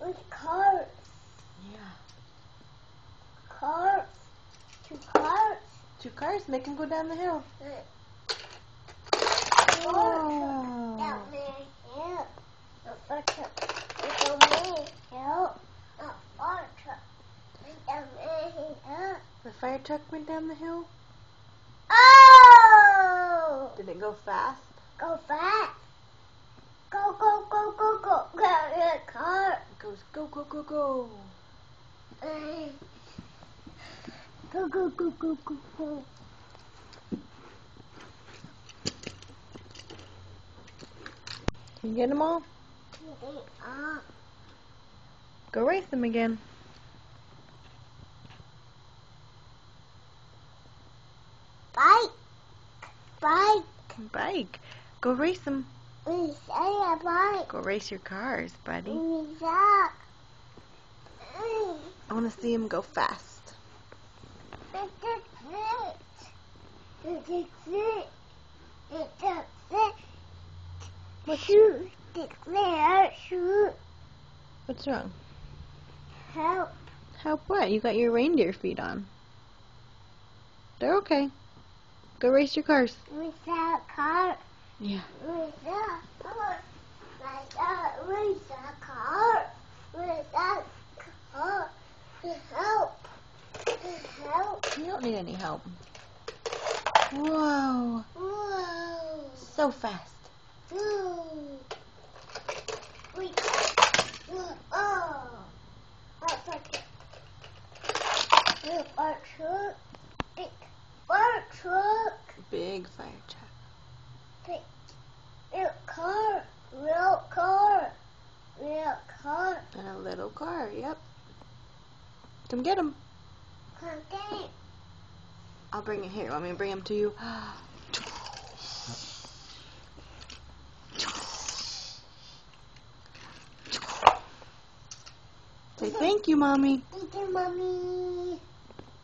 With cars. Yeah. Cars. 2 cars. 2 cars. Make them go down the hill. Oh. That may help. The fire truck. It may help. The fire truck. That may help. The fire truck went down the hill. Oh! Did it go fast? Go fast. Go, go, go, go, go. Get your car. It goes go, go, go, go. Go, go, go, go, go, go. Can you get them all? Go race them again. Bike. Bike. Bike. Go race them. We say a bike. Go race your cars, buddy. We say. I want to see them go fast. Shoot. Declare. Shoot. What's wrong? Help. Help what? You got your reindeer feet on. They're okay. Go race your cars. We saw a car. Yeah. We saw a car. We saw a car. We saw a car. Help. Help. You don't need any help. Whoa. Whoa. So fast. Whoa. We. Oh. What's that? Look, our truck. Big fire truck. Big fire truck. Big. Real car. Real car. Real car. And a little car, yep. Come get them. Okay. I'll bring it here. Want me to bring them to you? Say thank you, Mommy. Thank you, Mommy.